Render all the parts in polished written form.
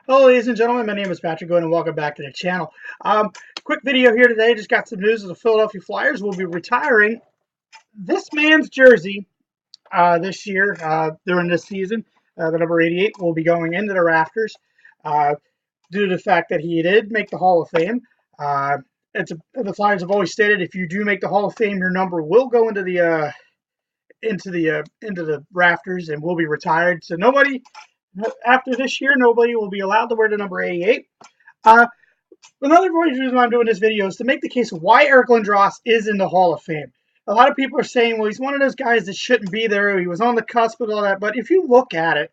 Hello, ladies and gentlemen. My name is Patrick Goode, and welcome back to the channel. Quick video here today. Just got some news of the Philadelphia Flyers will be retiring this man's jersey this year during this season. The number 88 will be going into the rafters uh, due to the fact that he did make the Hall of Fame. The Flyers have always stated if you do make the Hall of Fame, your number will go into the rafters and will be retired. So nobody after this year, nobody will be allowed to wear the number 88. Uh, Another reason why I'm doing this video is to make the case of why Eric Lindros is in the Hall of Fame. A lot of people are saying, well, he's one of those guys that shouldn't be there. He was on the cusp of all that. But if you look at it,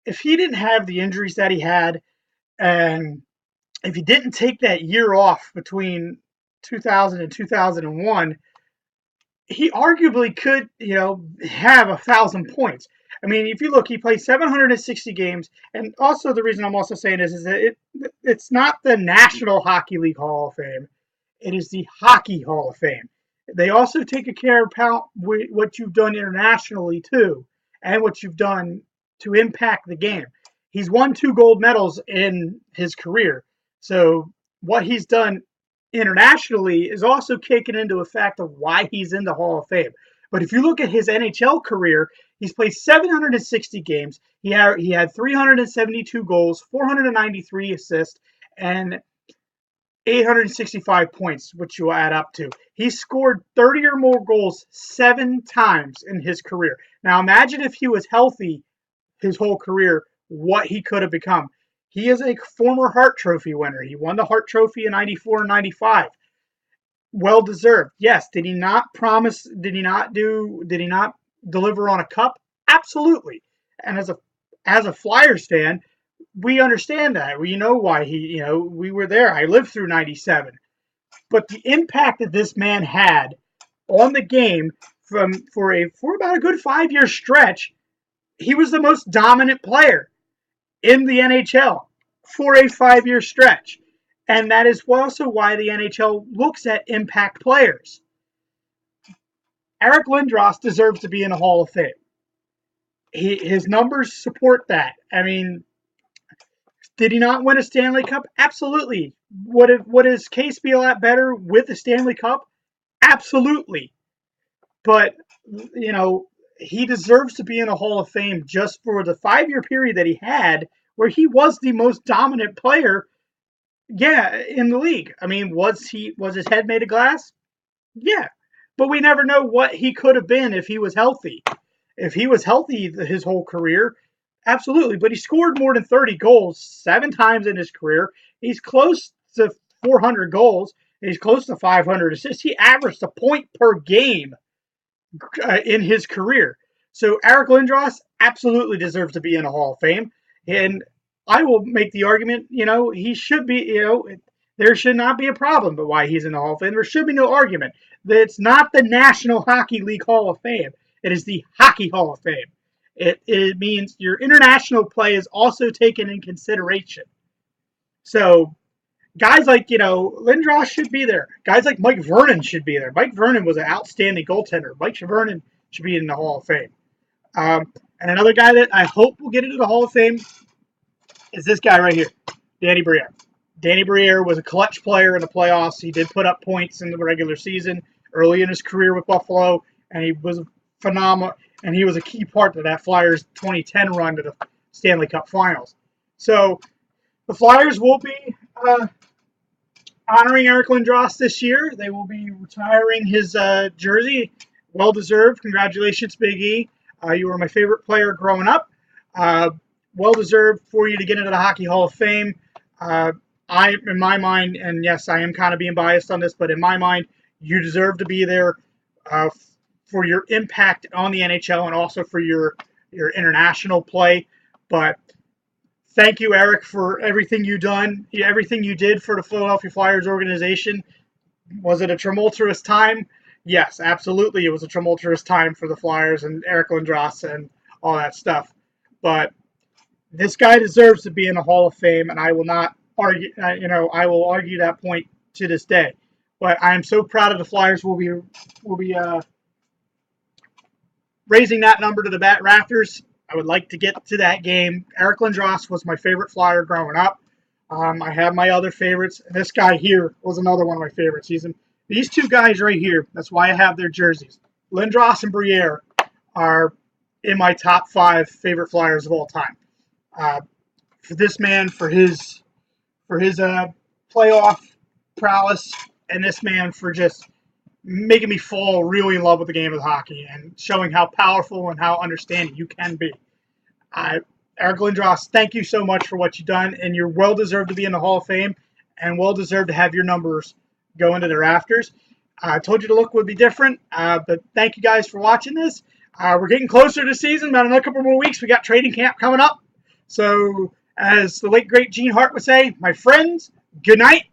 if he didn't have the injuries that he had, and if he didn't take that year off between 2000 and 2001, he arguably could, have 1,000 points. I mean, if you look, he played 760 games, and also the reason I'm also saying this is that it's not the National Hockey League Hall of Fame; it is the Hockey Hall of Fame. They also take care of what you've done internationally too, and what you've done to impact the game. He's won 2 gold medals in his career, so what he's done internationally is also taken into effect of why he's in the Hall of Fame. But if you look at his NHL career, he's played 760 games. He had 372 goals, 493 assists, and 865 points, which you add up to. He scored 30 or more goals 7 times in his career. Now imagine if he was healthy his whole career, what he could have become. He is a former Hart Trophy winner. He won the Hart Trophy in 94 and 95. Well deserved. Yes. Did he not promise? Did he not deliver on a cup? Absolutely. And as a Flyers fan, we understand that. We know why we were there. I lived through 97. But the impact that this man had on the game for about a good 5-year stretch, he was the most dominant player in the NHL for a 5-year stretch. And that is also why the NHL looks at impact players. Eric Lindros deserves to be in the Hall of Fame. His numbers support that. I mean, did he not win a Stanley Cup? Absolutely. Would his case be a lot better with the Stanley Cup? Absolutely. But, he deserves to be in a Hall of Fame just for the 5-year period that he had where he was the most dominant player, in the league. I mean, was his head made of glass? Yeah. But we never know what he could have been if he was healthy. If he was healthy his whole career, absolutely. But he scored more than 30 goals 7 times in his career. He's close to 400 goals. He's close to 500 assists. He averaged a point per game in his career. So Eric Lindros absolutely deserves to be in the Hall of Fame. And I will make the argument, he should be, there should not be a problem but why he's in the Hall of Fame. There should be no argument that it's not the National Hockey League Hall of Fame. It is the Hockey Hall of Fame. It means your international play is also taken in consideration. So guys like, Lindros should be there. Guys like Mike Vernon should be there. Mike Vernon was an outstanding goaltender. Mike Vernon should be in the Hall of Fame. And another guy that I hope will get into the Hall of Fame is this guy right here, Danny Briere. Danny Briere was a clutch player in the playoffs. He did put up points in the regular season early in his career with Buffalo, and he was phenomenal. And he was a key part of that Flyers 2010 run to the Stanley Cup Finals. So the Flyers will be honoring Eric Lindros this year. They will be retiring his jersey. Well deserved. Congratulations, Big E. You were my favorite player growing up. Well deserved for you to get into the Hockey Hall of Fame. In my mind, and yes, I am kind of being biased on this, but in my mind, you deserve to be there for your impact on the NHL and also for your international play. But thank you, Eric, for everything you did for the Philadelphia Flyers organization. Was it a tumultuous time? Yes, absolutely. It was a tumultuous time for the Flyers and Eric Lindros and all that stuff. But this guy deserves to be in the Hall of Fame, and I will not argue. I will argue that point to this day. But I am so proud of the Flyers. Will be raising that number to the rafters I would like to get to that game. Eric Lindros was my favorite Flyer growing up. I have my other favorites. And this guy here was another one of my favorites. These two guys right here. That's why I have their jerseys. Lindros and Briere are in my top 5 favorite Flyers of all time. For this man, for his playoff prowess, and this man for just making me fall really in love with the game of hockey and showing how powerful and how understanding you can be. Eric Lindros, thank you so much for what you've done, and you're well deserved to be in the Hall of Fame and well deserved to have your numbers go into the rafters. I told you the look would be different, but thank you guys for watching this. We're getting closer to the season, about another couple more weeks. We got training camp coming up. So, as the late, great Gene Hart would say, my friends, good night